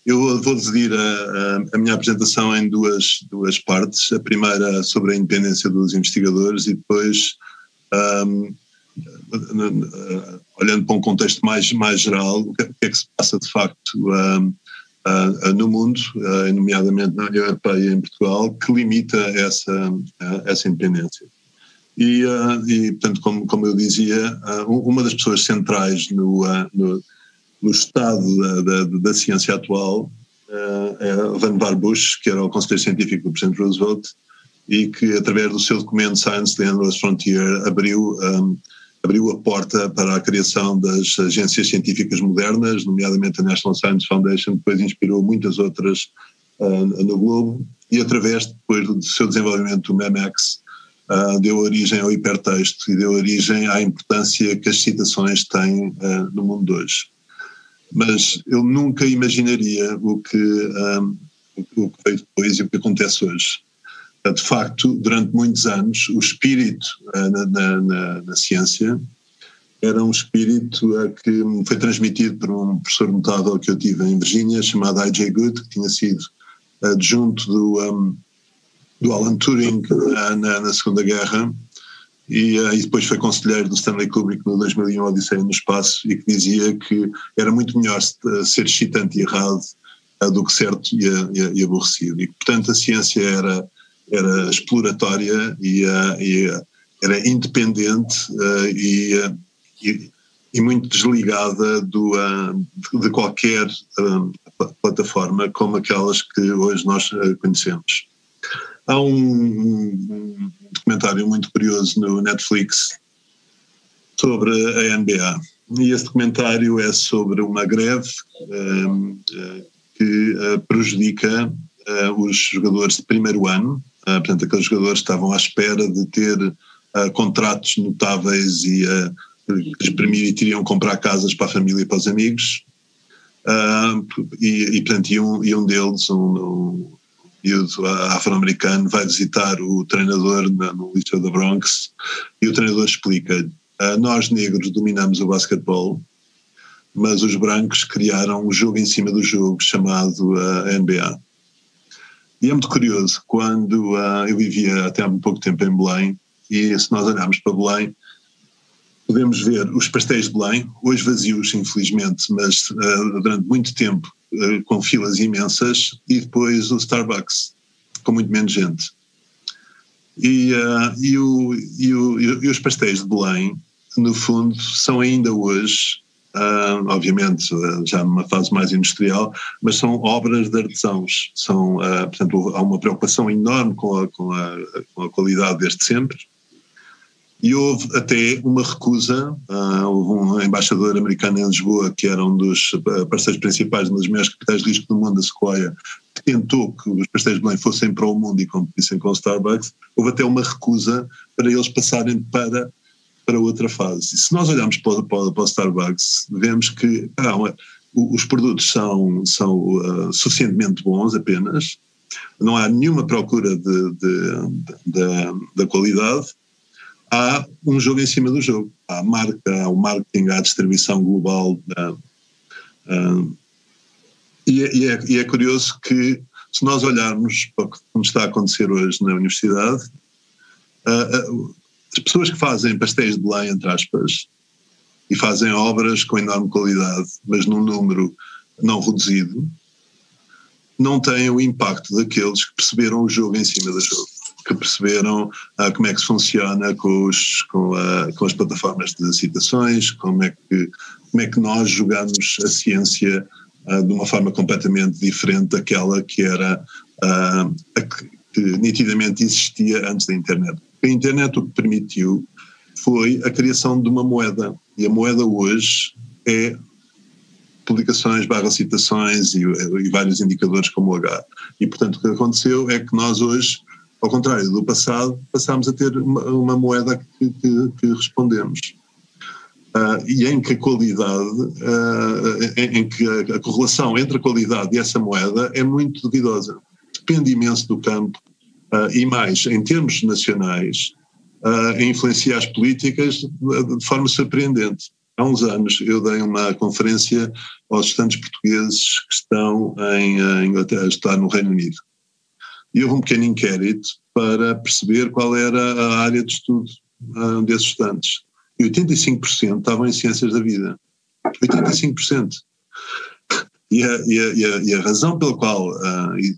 Eu vou dividir a minha apresentação em duas partes. A primeira sobre a independência dos investigadores e depois, olhando para um contexto mais geral, o que é que se passa de facto no mundo, nomeadamente na União Europeia e em Portugal, que limita essa independência. E portanto, como eu dizia, uma das pessoas centrais no estado da ciência atual é Vannevar Bush, que era o conselheiro científico do Presidente Roosevelt e que, através do seu documento Science: The Endless Frontier, abriu a porta para a criação das agências científicas modernas, nomeadamente a National Science Foundation, depois inspirou muitas outras no globo e, através depois do seu desenvolvimento do MEMEX, deu origem ao hipertexto e deu origem à importância que as citações têm no mundo de hoje. Mas eu nunca imaginaria o que veio depois e o que acontece hoje. De facto, durante muitos anos, o espírito na ciência era um espírito que foi transmitido por um professor notável que eu tive em Virgínia, chamado I.J. Good, que tinha sido adjunto do Alan Turing na Segunda Guerra, e depois foi conselheiro do Stanley Kubrick no 2001 Odisseia no Espaço, e que dizia que era muito melhor ser excitante e errado do que certo e aborrecido. E, portanto, a ciência era exploratória e era independente e muito desligada de qualquer plataforma como aquelas que hoje nós conhecemos. Há um documentário muito curioso no Netflix sobre a NBA. E esse documentário é sobre uma greve que prejudica os jogadores de primeiro ano. Portanto, aqueles jogadores estavam à espera de ter contratos notáveis e que lhes permitiriam comprar casas para a família e para os amigos. Portanto, e um deles, um miúdo afro-americano, vai visitar o treinador no Liceu da Bronx e o treinador explica-lhe: nós negros dominamos o basquetebol, mas os brancos criaram um jogo em cima do jogo chamado NBA. E é muito curioso, quando eu vivia até há pouco tempo em Belém, e se nós olharmos para Belém, podemos ver os pastéis de Belém, hoje vazios infelizmente, mas durante muito tempo com filas imensas, e depois o Starbucks, com muito menos gente. E os pastéis de Belém, no fundo, são ainda hoje, obviamente já numa fase mais industrial, mas são obras de artesãos. Portanto, há uma preocupação enorme com a qualidade desde sempre. E houve até uma recusa, houve um embaixador americano em Lisboa, que era um dos parceiros principais de uma das maiores capitais de risco do mundo, a Sequoia, que tentou que os pastéis de Belém fossem para o mundo e competissem com o Starbucks. Houve até uma recusa para eles passarem para outra fase. E se nós olharmos para o Starbucks, vemos que os produtos são suficientemente bons apenas, não há nenhuma procura da qualidade. Há um jogo em cima do jogo, há a marca, há o marketing, há a distribuição global. E é curioso que, se nós olharmos para o que está a acontecer hoje na universidade, as pessoas que fazem pastéis de Belém, entre aspas, e fazem obras com enorme qualidade, mas num número não reduzido, não têm o impacto daqueles que perceberam o jogo em cima do jogo, que perceberam como é que se funciona com as plataformas de citações, como é que nós jogamos a ciência de uma forma completamente diferente daquela que era que nitidamente existia antes da internet. A internet o que permitiu foi a criação de uma moeda, e a moeda hoje é publicações, citações e vários indicadores como o H. E, portanto, o que aconteceu é que nós hoje, ao contrário do passado, passámos a ter uma moeda que respondemos. E em que a qualidade, em que a correlação entre a qualidade e essa moeda é muito duvidosa. Depende imenso do campo e mais, em termos nacionais, a influenciar as políticas de forma surpreendente. há uns anos eu dei uma conferência aos estudantes portugueses que estão em Inglaterra, a estudar no Reino Unido. E houve um pequeno inquérito para perceber qual era a área de estudo desses estudantes. E 85% estavam em ciências da vida. 85%. E a razão pela qual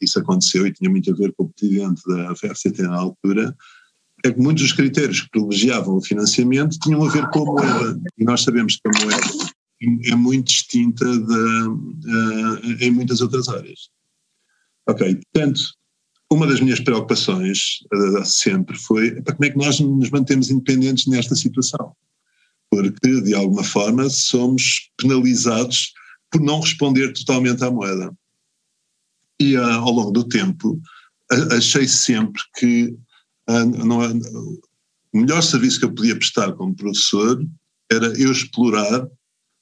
isso aconteceu, e tinha muito a ver com o presidente da FRCT na altura, é que muitos dos critérios que privilegiavam o financiamento tinham a ver com a moeda. E nós sabemos que a moeda é muito distinta em muitas outras áreas. Ok, portanto, uma das minhas preocupações sempre foi como é que nós nos mantemos independentes nesta situação. Porque, de alguma forma, somos penalizados por não responder totalmente à moeda. E ao longo do tempo achei sempre que o melhor serviço que eu podia prestar como professor era eu explorar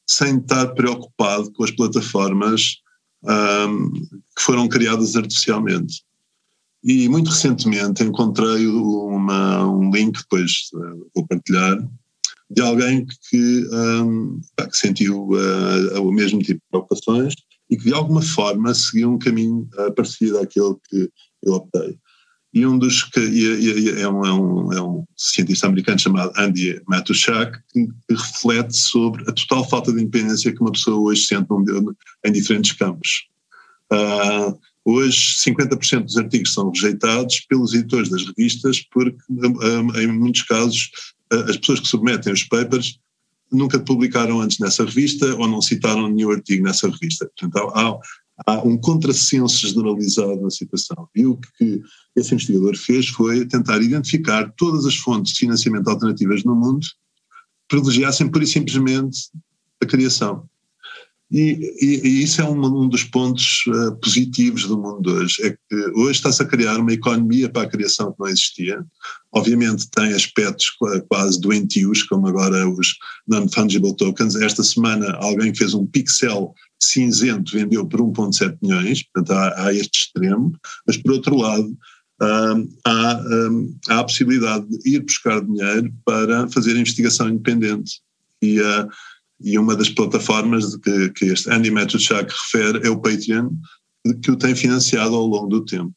sem estar preocupado com as plataformas que foram criadas artificialmente. E muito recentemente encontrei um link, depois vou partilhar, de alguém que sentiu o mesmo tipo de preocupações e que de alguma forma seguiu um caminho parecido àquele que eu optei. E um dos que é um cientista americano chamado Andy Matushak, que reflete sobre a total falta de independência que uma pessoa hoje sente em diferentes campos. Hoje 50% dos artigos são rejeitados pelos editores das revistas porque, em muitos casos, as pessoas que submetem os papers nunca publicaram antes nessa revista ou não citaram nenhum artigo nessa revista. Portanto, há um contrassenso generalizado na situação. E o que esse investigador fez foi tentar identificar todas as fontes de financiamento alternativas no mundo que privilegiassem pura e simplesmente a criação. E isso é um dos pontos positivos do mundo de hoje, é que hoje está-se a criar uma economia para a criação que não existia. Obviamente tem aspectos quase doentios, como agora os non-fungible tokens. Esta semana alguém fez um pixel cinzento, vendeu por 1,7 milhões, portanto há este extremo, mas por outro lado há a possibilidade de ir buscar dinheiro para fazer investigação independente. E uma das plataformas que este Andy Matushak refere é o Patreon, que o tem financiado ao longo do tempo.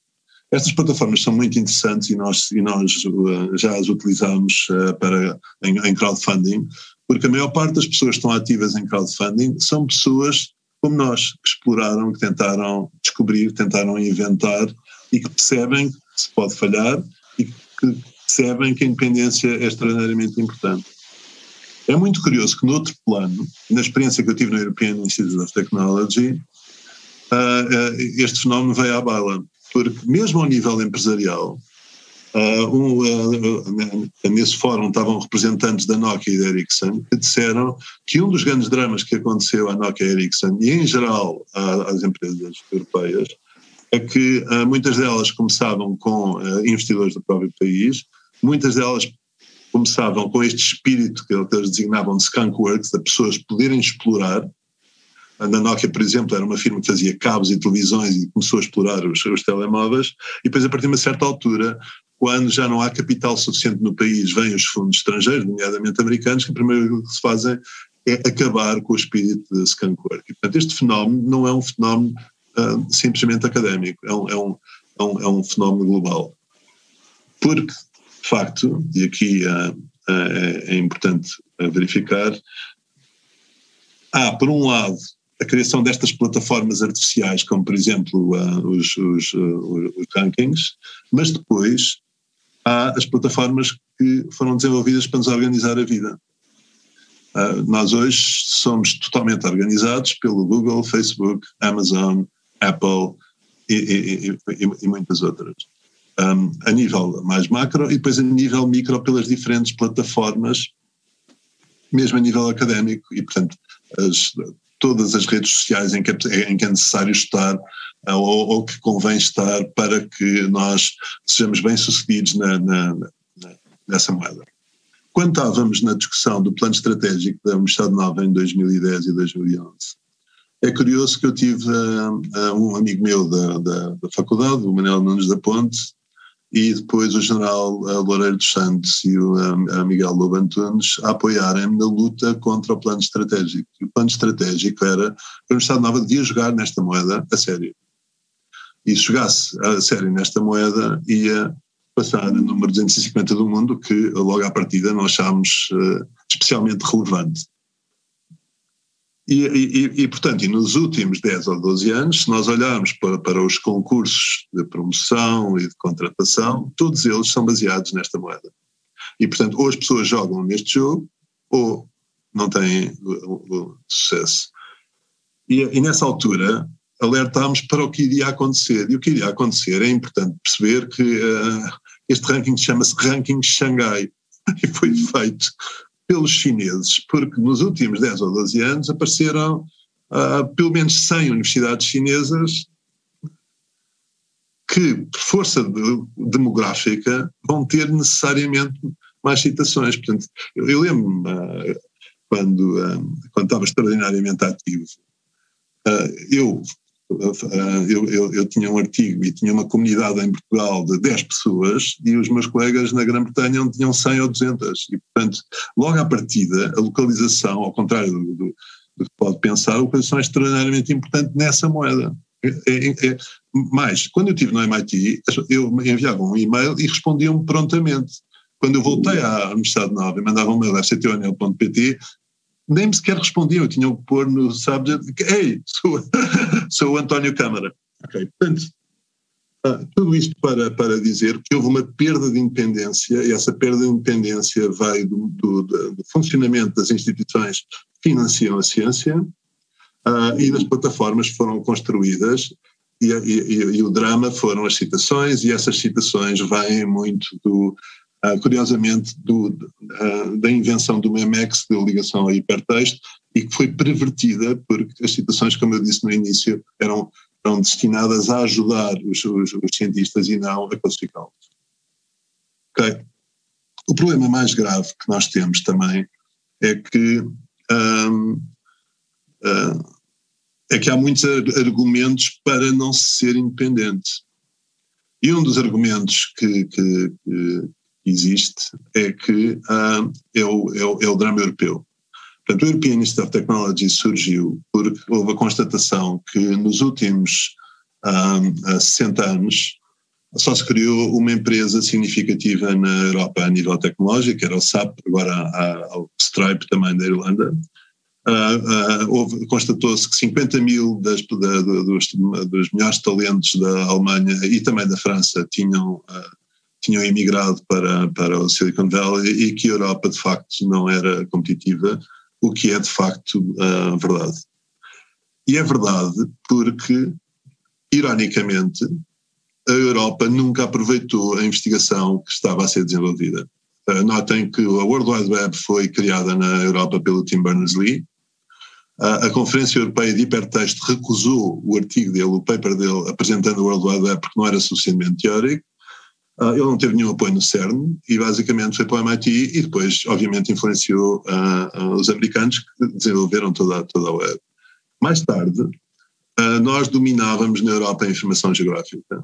Estas plataformas são muito interessantes e nós já as utilizamos em crowdfunding, porque a maior parte das pessoas que estão ativas em crowdfunding são pessoas como nós, que exploraram, que tentaram descobrir, tentaram inventar e que percebem que se pode falhar e que percebem que a independência é extraordinariamente importante. É muito curioso que, no outro plano, na experiência que eu tive no European Institute of Technology, este fenómeno veio à baila, porque mesmo ao nível empresarial, nesse fórum estavam representantes da Nokia e da Ericsson que disseram que um dos grandes dramas que aconteceu à Nokia e à Ericsson, e em geral às empresas europeias, é que muitas delas começavam com investidores do próprio país, muitas delas começavam com este espírito que eles designavam de skunkworks, de pessoas poderem explorar. A Nokia, por exemplo, era uma firma que fazia cabos e televisões e começou a explorar os telemóveis, e depois, a partir de uma certa altura, quando já não há capital suficiente no país, vêm os fundos estrangeiros, nomeadamente americanos, que a primeira coisa que se fazem é acabar com o espírito de skunkwork. E, portanto, este fenómeno não é um fenómeno simplesmente académico, é um fenómeno global. Porque, de facto, e aqui é importante verificar, há, por um lado, a criação destas plataformas artificiais, como, por exemplo, os rankings, mas depois há as plataformas que foram desenvolvidas para nos organizar a vida. Nós hoje somos totalmente organizados pelo Google, Facebook, Amazon, Apple e muitas outras. A nível mais macro e depois a nível micro pelas diferentes plataformas, mesmo a nível académico, e portanto todas as redes sociais em que é necessário estar ou que convém estar para que nós sejamos bem-sucedidos nessa moeda. Quando estávamos na discussão do plano estratégico da Universidade Nova em 2010 e 2011, é curioso que eu tive um amigo meu da faculdade, o Manuel Nunes da Ponte, e depois o general Loureiro dos Santos e o Miguel Lobo Antunes a apoiarem-me na luta contra o plano estratégico. O plano estratégico era que a Universidade Nova devia jogar nesta moeda a sério. E se jogasse a sério nesta moeda, ia passar no número 250 do mundo, que logo à partida não achámos especialmente relevante. Portanto, nos últimos 10 ou 12 anos, se nós olharmos para os concursos de promoção e de contratação, todos eles são baseados nesta moeda. E, portanto, ou as pessoas jogam neste jogo, ou não têm sucesso. E nessa altura, alertámos para o que iria acontecer. E o que iria acontecer é importante perceber que este ranking chama-se Ranking Xangai, e foi feito pelos chineses, porque nos últimos 10 ou 12 anos apareceram pelo menos 100 universidades chinesas que, por força demográfica, vão ter necessariamente mais citações. Portanto, eu lembro-me, quando estava extraordinariamente ativo, eu tinha um artigo e tinha uma comunidade em Portugal de 10 pessoas e os meus colegas na Grã-Bretanha tinham 100 ou 200. E, portanto, logo à partida, a localização, ao contrário do que pode pensar, a localização é extraordinariamente importante nessa moeda. Mas, quando eu estive no MIT, eu enviava um e-mail e respondiam-me prontamente. Quando eu voltei à Universidade Nova e mandava um mail a fctonl.pt, nem sequer respondiam, eu tinha que pôr no subject, ei, sou o António Câmara. Okay. Portanto, tudo isto para dizer que houve uma perda de independência, e essa perda de independência veio do funcionamento das instituições que financiam a ciência e das plataformas que foram construídas, e o drama foram as citações, e essas citações vêm muito curiosamente, da invenção do MEMEX, de ligação a hipertexto, e que foi pervertida porque as citações, como eu disse no início, eram destinadas a ajudar os cientistas e não a classificá-los. Okay. O problema mais grave que nós temos também é que há muitos argumentos para não se ser independente. E um dos argumentos que existe é que é o drama europeu. Portanto, o European Institute of Technology surgiu porque houve a constatação que nos últimos 60 anos só se criou uma empresa significativa na Europa a nível tecnológico, que era o SAP, agora há o Stripe também da Irlanda. Constatou-se que 50 mil dos melhores talentos da Alemanha e também da França tinham emigrado para o Silicon Valley, e que a Europa de facto não era competitiva, o que é de facto verdade. E é verdade porque, ironicamente, a Europa nunca aproveitou a investigação que estava a ser desenvolvida. Notem que a World Wide Web foi criada na Europa pelo Tim Berners-Lee. A Conferência Europeia de Hipertexto recusou o artigo dele, o paper dele, apresentando a World Wide Web porque não era suficientemente teórico. Ele não teve nenhum apoio no CERN e basicamente foi para o MIT e depois, obviamente, influenciou os americanos que desenvolveram toda a web. Mais tarde, nós dominávamos na Europa a informação geográfica,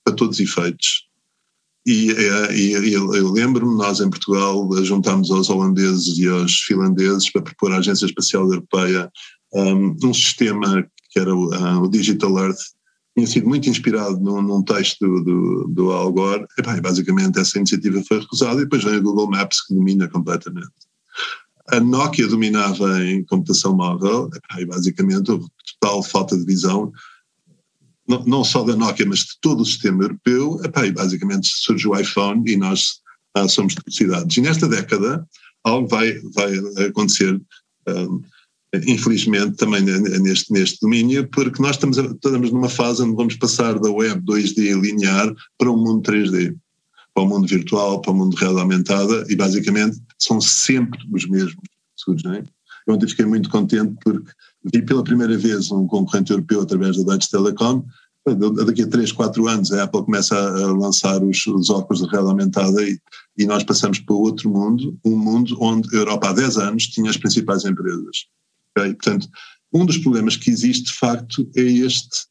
para todos os efeitos. E eu lembro-me, nós em Portugal juntámos aos holandeses e aos finlandeses para propor à Agência Espacial Europeia um sistema que era o Digital Earth. Tinha sido muito inspirado num texto do Al Gore. E, bem, basicamente essa iniciativa foi recusada e depois vem o Google Maps, que domina completamente. A Nokia dominava em computação móvel e basicamente houve total falta de visão, não só da Nokia, mas de todo o sistema europeu. E basicamente surge o iPhone e nós somos felicidades. E nesta década algo vai acontecer, infelizmente, também neste domínio, porque nós estamos numa fase onde vamos passar da web 2D linear para um mundo 3D, para o mundo virtual, para o mundo de realidade aumentada, e basicamente são sempre os mesmos que surgem. Eu ontem fiquei muito contente porque vi pela primeira vez um concorrente europeu através da Deutsche Telekom. Daqui a 3, 4 anos a Apple começa a lançar os óculos de realidade aumentada e nós passamos para outro mundo, um mundo onde a Europa há 10 anos tinha as principais empresas. Okay? Portanto, um dos problemas que existe de facto é este.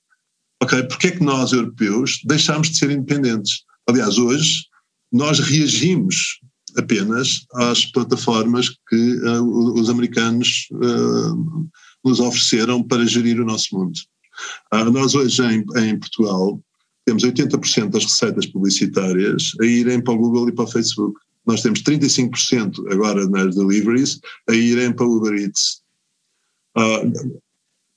Okay? Porque é que nós, europeus, deixámos de ser independentes? Aliás, hoje nós reagimos apenas às plataformas que os americanos nos ofereceram para gerir o nosso mundo. Nós hoje em Portugal temos 80% das receitas publicitárias a irem para o Google e para o Facebook. Nós temos 35% agora nas deliveries a irem para o Uber Eats.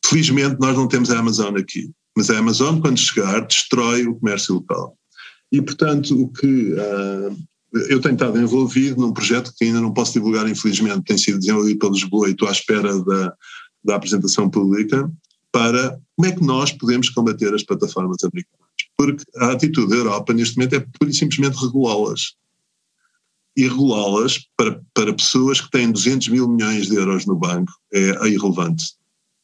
Felizmente nós não temos a Amazon aqui, mas a Amazon, quando chegar, destrói o comércio local. E, portanto, o que eu tenho estado envolvido num projeto que ainda não posso divulgar, infelizmente, tem sido desenvolvido pelo Lisboa e estou à espera da apresentação pública, para como é que nós podemos combater as plataformas americanas. Porque a atitude da Europa, neste momento, é pura e simplesmente regulá-las. E regulá-las para pessoas que têm 200 mil milhões de euros no banco é irrelevante.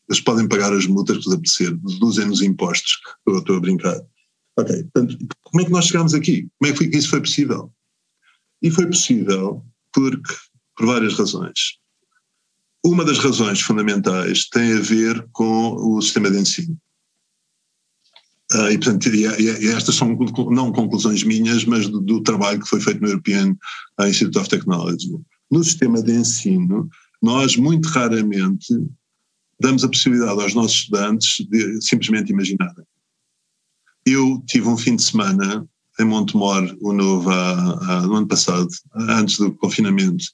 Eles podem pagar as multas que lhes apetecer, deduzem os impostos. Eu estou a brincar. Ok, portanto, como é que nós chegámos aqui? Como é que isso foi possível? E foi possível por várias razões. Uma das razões fundamentais tem a ver com o sistema de ensino. E, portanto, estas são não conclusões minhas, mas do trabalho que foi feito no European Institute of Technology. No sistema de ensino, nós muito raramente damos a possibilidade aos nossos estudantes de simplesmente imaginarem. Eu tive um fim de semana em Montemor, no ano passado, antes do confinamento,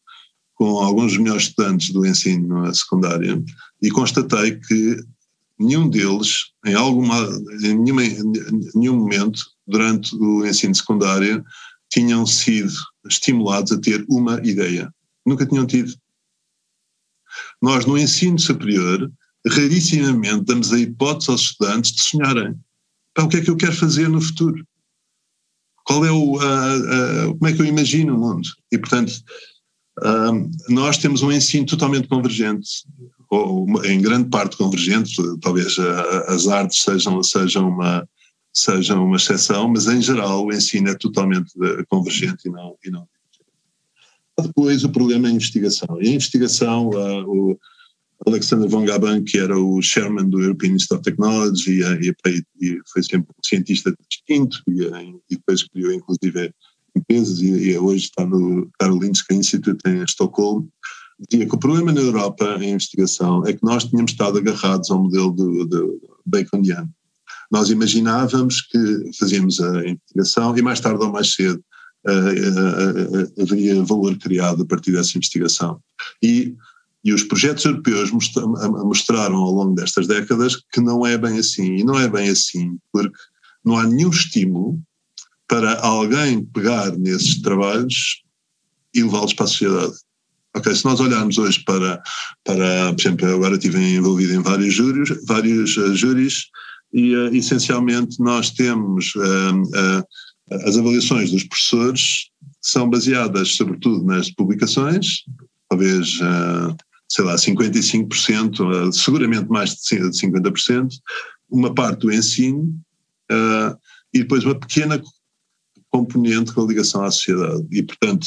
com alguns dos melhores estudantes do ensino secundário, e constatei que nenhum deles, em nenhum momento, durante o ensino secundário, tinham sido estimulados a ter uma ideia. Nunca tinham tido. Nós, no ensino superior, rarissimamente damos a hipótese aos estudantes de sonharem. O que é que eu quero fazer no futuro? Qual é como é que eu imagino o mundo? E, portanto, nós temos um ensino totalmente convergente, ou em grande parte convergente, talvez as artes sejam uma exceção, mas em geral o ensino é totalmente convergente e não. Depois o problema é a investigação. E a investigação, o Alexander von Gaban, que era o chairman do European Institute of Technology e foi sempre um cientista distinto e depois criou inclusive empresas e hoje está no Karolinska Institute em Estocolmo, dizia que o problema na Europa em investigação é que nós tínhamos estado agarrados ao modelo do Baconiano. Nós imaginávamos que fazíamos a investigação e mais tarde ou mais cedo haveria valor criado a partir dessa investigação. E os projetos europeus mostraram ao longo destas décadas que não é bem assim. E não é bem assim porque não há nenhum estímulo para alguém pegar nesses trabalhos e levá-los para a sociedade. Ok, se nós olharmos hoje para por exemplo, eu agora estive envolvido em vários júris e essencialmente nós temos as avaliações dos professores são baseadas sobretudo nas publicações, talvez 55%, seguramente mais de 50%, uma parte do ensino e depois uma pequena componente com a ligação à sociedade. E, portanto,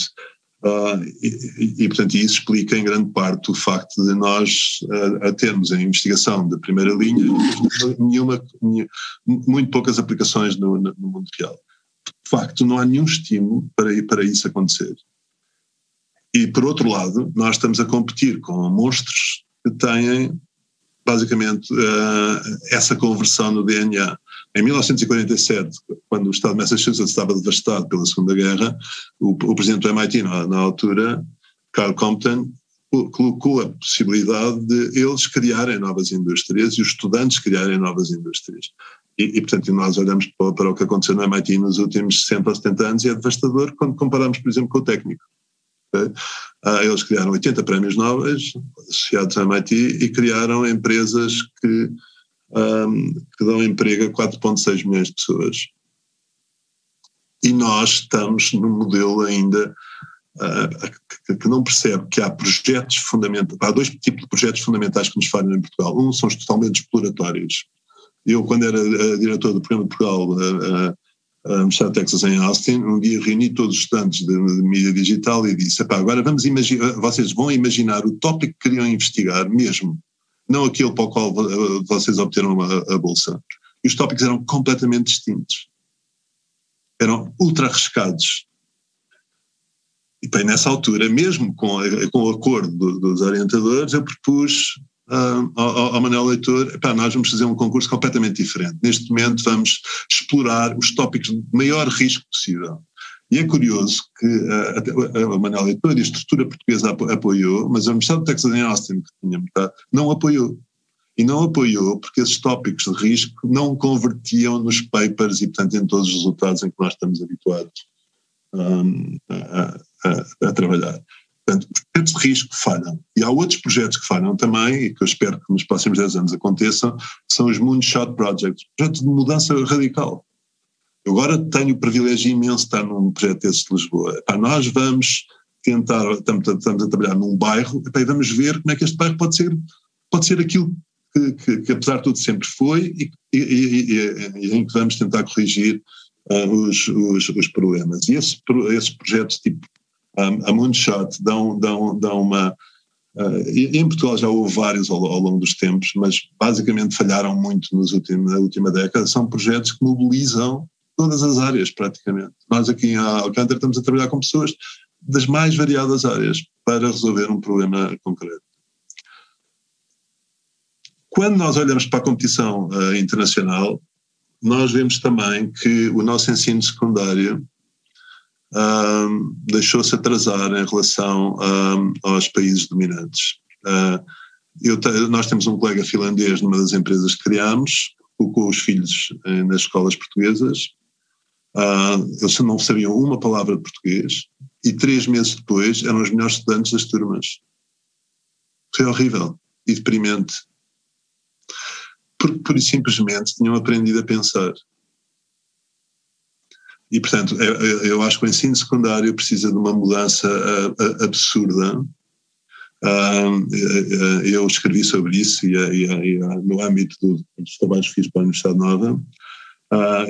portanto, isso explica em grande parte o facto de nós termos a investigação de primeira linha muito poucas aplicações no mundo real. De facto, não há nenhum estímulo para isso acontecer. E, por outro lado, nós estamos a competir com monstros que têm, basicamente, essa conversão no DNA. Em 1947, quando o estado de Massachusetts estava devastado pela Segunda Guerra, o presidente do MIT, na altura, Carl Compton, colocou a possibilidade de eles criarem novas indústrias e os estudantes criarem novas indústrias. E portanto, nós olhamos para o que aconteceu no MIT nos últimos 60 ou 70 anos e é devastador quando comparamos, por exemplo, com o técnico. Eles criaram 80 prémios Nobel associados ao MIT e criaram empresas que dão emprego a 4,6 milhões de pessoas. E nós estamos num modelo ainda que não percebe que há projetos fundamentais, há dois tipos de projetos fundamentais que nos falham em Portugal. Um são os totalmente exploratórios. Eu, quando era diretor do programa de Portugal, a Universidade de Texas em Austin, um dia reuni todos os estudantes de mídia digital e disse, agora vamos imaginar, vocês vão imaginar o tópico que queriam investigar mesmo, não aquele para o qual vocês obteram a bolsa. E os tópicos eram completamente distintos. eram ultra arriscados. E bem, nessa altura, mesmo com o acordo dos orientadores, eu propus ao Manuel Leitor, nós vamos fazer um concurso completamente diferente. Neste momento vamos explorar os tópicos de maior risco possível. E é curioso que o Manuel Leitor e a estrutura portuguesa apoiou, mas a Universidade do Texas em Austin, que tinha metade, não apoiou. E não apoiou porque esses tópicos de risco não convertiam nos papers e, portanto, em todos os resultados em que nós estamos habituados a trabalhar. Portanto, os projetos de risco falham. E há outros projetos que falham também, e que eu espero que nos próximos 10 anos aconteçam, são os Moonshot Projects, projetos de mudança radical. Eu agora tenho o privilégio imenso de estar num projeto desses de Lisboa. Nós vamos tentar, estamos a trabalhar num bairro, e vamos ver como é que este bairro pode ser aquilo que apesar de tudo sempre foi e em que vamos tentar corrigir os problemas. E esses projetos tipo a Moonshot dão uma... em Portugal já houve vários ao longo dos tempos, mas basicamente falharam muito na última década. São projetos que mobilizam todas as áreas praticamente. Nós aqui em Alcântara estamos a trabalhar com pessoas das mais variadas áreas para resolver um problema concreto. Quando nós olhamos para a competição internacional, nós vemos também que o nosso ensino secundário deixou-se atrasar em relação aos países dominantes. Nós temos um colega finlandês numa das empresas que criámos, colocou os filhos nas escolas portuguesas, eles não sabiam uma palavra de português e 3 meses depois eram os melhores estudantes das turmas. Foi horrível e deprimente. Porque pura e simplesmente tinham aprendido a pensar. E, portanto, eu acho que o ensino secundário precisa de uma mudança absurda. Eu escrevi sobre isso e no âmbito dos trabalhos que fiz para a Universidade Nova.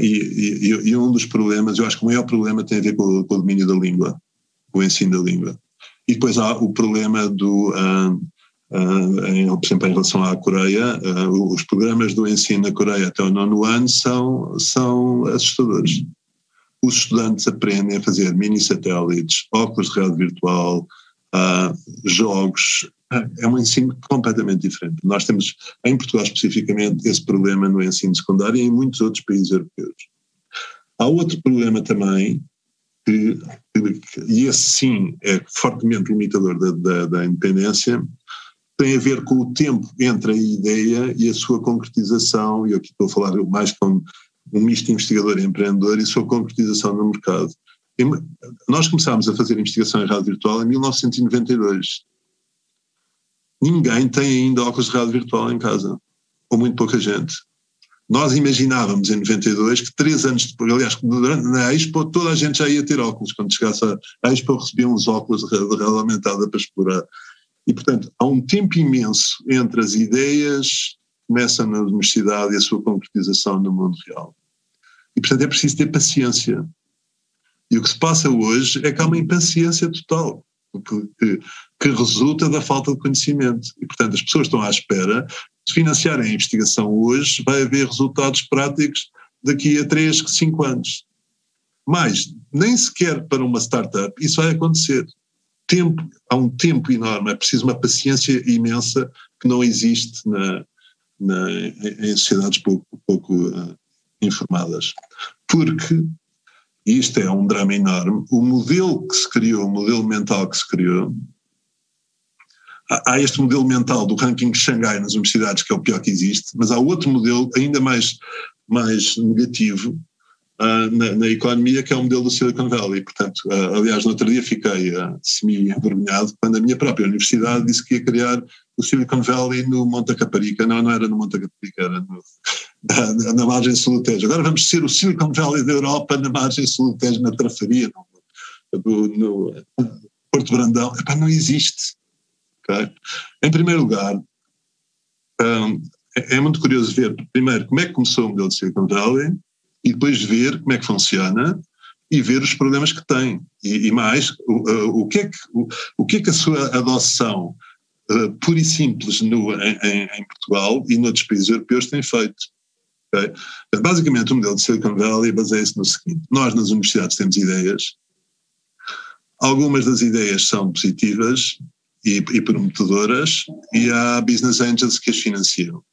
E um dos problemas, eu acho que o maior problema tem a ver com o domínio da língua, com o ensino da língua. E depois há o problema por exemplo, em relação à Coreia, os programas do ensino na Coreia até o 9º ano são assustadores. Os estudantes aprendem a fazer mini-satélites, óculos de realidade virtual, jogos. É um ensino completamente diferente. Nós temos, em Portugal especificamente, esse problema no ensino secundário e em muitos outros países europeus. Há outro problema também, e esse sim é fortemente limitador da independência, tem a ver com o tempo entre a ideia e a sua concretização, e eu aqui estou a falar mais como um misto investigador e empreendedor, e a sua concretização no mercado. Nós começámos a fazer investigação em rádio virtual em 1992. Ninguém tem ainda óculos de rádio virtual em casa, ou muito pouca gente. Nós imaginávamos em 92 que 3 anos depois, aliás, na Expo toda a gente já ia ter óculos, quando chegasse à Expo recebiam uns óculos de realidade aumentada para explorar. E, portanto, há um tempo imenso entre as ideias que começam na universidade e a sua concretização no mundo real. E, portanto, é preciso ter paciência. E o que se passa hoje é que há uma impaciência total, que resulta da falta de conhecimento. E, portanto, as pessoas estão à espera, se financiarem a investigação hoje, vai haver resultados práticos daqui a 3, 5 anos. Mas, nem sequer para uma startup, isso vai acontecer. Há um tempo enorme, é preciso uma paciência imensa que não existe em sociedades pouco informadas. Porque, e isto é um drama enorme, o modelo que se criou, o modelo mental que se criou, há este modelo mental do ranking de Xangai nas universidades, que é o pior que existe, mas há outro modelo ainda mais negativo, na economia, que é o modelo do Silicon Valley. Portanto, aliás, no outro dia fiquei semi-envergonhado quando a minha própria universidade disse que ia criar o Silicon Valley no Monte Caparica. Não era no Monte Caparica, era na margem sul do Tejo. Agora vamos ser o Silicon Valley da Europa na margem sul do Tejo, na Trafaria, no Porto Brandão. Não existe. Okay? Em primeiro lugar, é muito curioso ver, primeiro, como é que começou o modelo de Silicon Valley, e depois ver como é que funciona e ver os problemas que tem. E mais, o que é que a sua adoção pura e simples em Portugal e noutros países europeus tem feito. Okay? Basicamente, o modelo de Silicon Valley baseia-se no seguinte: nós nas universidades temos ideias, algumas das ideias são positivas e prometedoras, e há business angels que as financiam.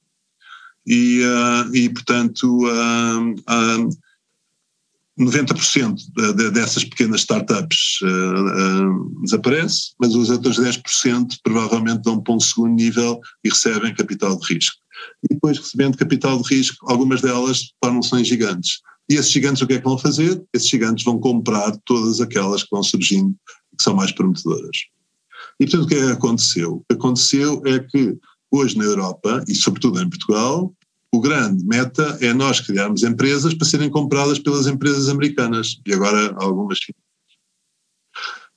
E portanto, 90% dessas pequenas startups desaparece, mas os outros 10% provavelmente dão para um segundo nível e recebem capital de risco. E depois, recebendo capital de risco, algumas delas tornam-se em gigantes. E esses gigantes o que é que vão fazer? Esses gigantes vão comprar todas aquelas que vão surgindo e que são mais prometedoras. E portanto o que é que aconteceu? O que aconteceu é que hoje na Europa, e sobretudo em Portugal, o grande meta é nós criarmos empresas para serem compradas pelas empresas americanas. E agora algumas.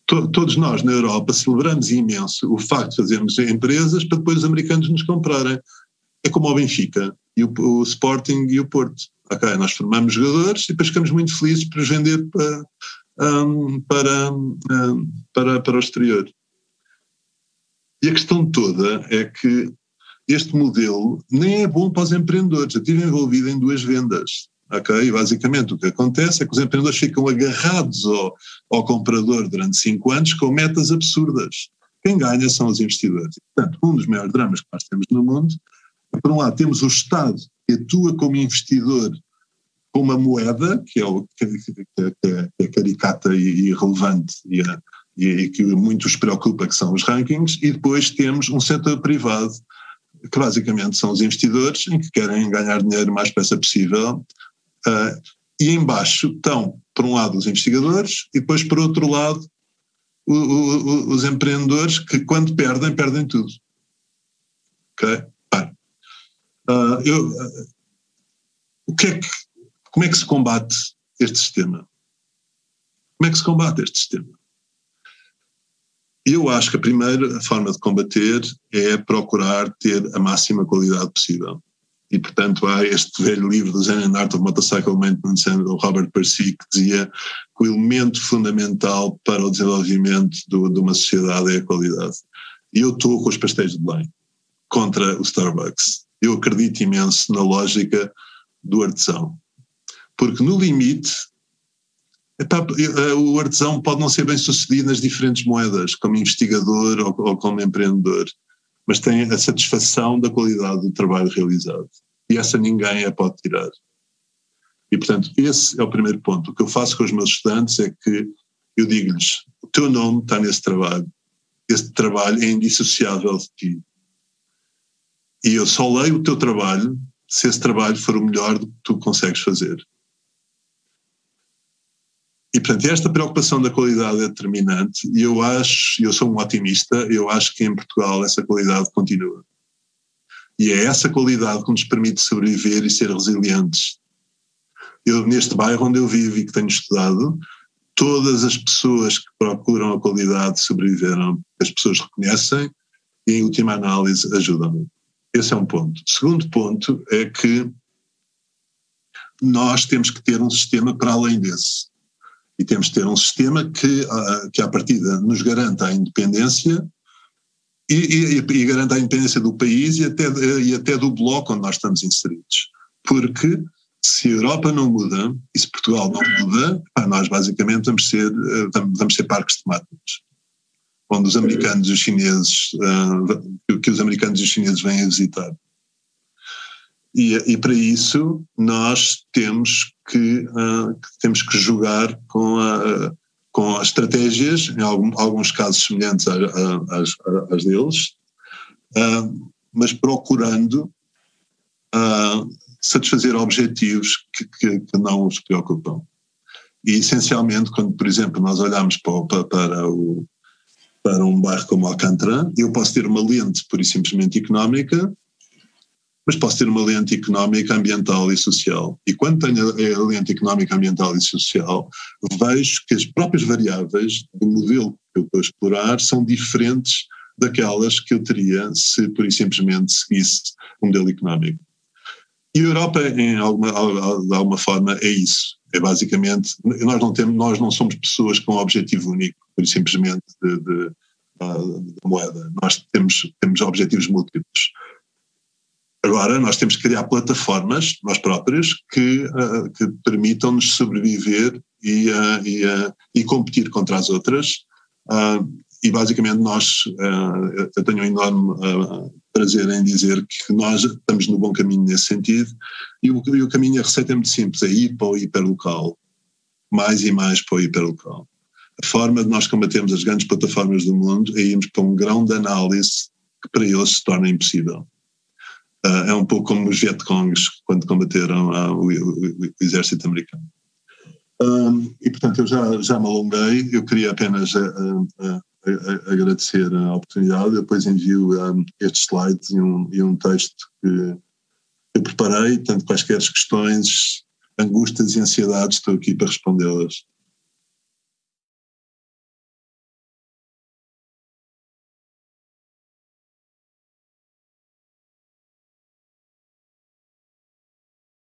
Todos nós na Europa celebramos imenso o facto de fazermos empresas para depois os americanos nos comprarem. É como o Benfica, e o Sporting e o Porto. Okay, nós formamos jogadores e depois ficamos muito felizes por os vender para o exterior. E a questão toda é que este modelo nem é bom para os empreendedores. Eu estive envolvido em 2 vendas. Okay? E basicamente o que acontece é que os empreendedores ficam agarrados ao comprador durante 5 anos com metas absurdas. Quem ganha são os investidores. Portanto, um dos maiores dramas que nós temos no mundo, por um lado temos o Estado que atua como investidor com uma moeda, que é caricata e irrelevante e que muito os preocupa, que são os rankings, e depois temos um setor privado, que basicamente são os investidores, em que querem ganhar dinheiro o mais depressa possível, e em baixo estão, por um lado, os investigadores, e depois, por outro lado, os empreendedores, que quando perdem tudo. Ok? Como é que se combate este sistema? Como é que se combate este sistema? Eu acho que a primeira forma de combater é procurar ter a máxima qualidade possível. E, portanto, há este velho livro do Zen and Art of Motorcycle Maintenance, do Robert Percy, que dizia que o elemento fundamental para o desenvolvimento de uma sociedade é a qualidade. E eu estou com os pastéis de Belém contra o Starbucks. Eu acredito imenso na lógica do artesão. Porque, no limite, o artesão pode não ser bem sucedido nas diferentes moedas, como investigador ou como empreendedor, mas tem a satisfação da qualidade do trabalho realizado. E essa ninguém a pode tirar. E, portanto, esse é o primeiro ponto. O que eu faço com os meus estudantes é que eu digo-lhes: o teu nome está nesse trabalho. Esse trabalho é indissociável de ti. E eu só leio o teu trabalho se esse trabalho for o melhor do que tu consegues fazer. E, portanto, esta preocupação da qualidade é determinante, e eu sou um otimista, eu acho que em Portugal essa qualidade continua. E é essa qualidade que nos permite sobreviver e ser resilientes. Eu, neste bairro onde eu vivo e que tenho estudado, todas as pessoas que procuram a qualidade sobreviveram. As pessoas reconhecem e, em última análise, ajudam-me. Esse é um ponto. O segundo ponto é que nós temos que ter um sistema para além desse. E temos que ter um sistema que à partida, nos garanta a independência e garanta a independência do país e até do bloco onde nós estamos inseridos. Porque se a Europa não muda e se Portugal não muda, nós basicamente vamos ser parques temáticos, onde os americanos e os chineses, que os americanos e os chineses vêm a visitar. E para isso nós temos que jogar com as estratégias, em alguns casos semelhantes às deles, mas procurando satisfazer objetivos que não os preocupam. E essencialmente, quando, por exemplo, nós olhamos para um bairro como Alcântara, eu posso ter uma lente pura e simplesmente económica, mas posso ter uma lente económica, ambiental e social. E quando tenho a lente económica, ambiental e social, vejo que as próprias variáveis do modelo que eu estou a explorar são diferentes daquelas que eu teria se pura e simplesmente seguisse o modelo económico. E a Europa, de alguma forma, é isso. É basicamente, nós não somos pessoas com um objetivo único, pura e simplesmente de moeda. Nós temos objetivos múltiplos. Agora, nós temos que criar plataformas, nós próprios, que permitam-nos sobreviver e competir contra as outras. E basicamente eu tenho um enorme prazer em dizer que nós estamos no bom caminho nesse sentido, e o caminho, a receita é muito simples, é ir para o hiperlocal, mais e mais para o hiperlocal. A forma de nós combatermos as grandes plataformas do mundo é irmos para um grão de análise que para eles se torna impossível. É um pouco como os Vietcongs quando combateram o exército americano. E portanto eu já me alonguei, eu queria apenas agradecer a oportunidade. Eu depois envio estes slides e um texto que eu preparei, tanto quaisquer questões, angústias e ansiedades, estou aqui para respondê-las.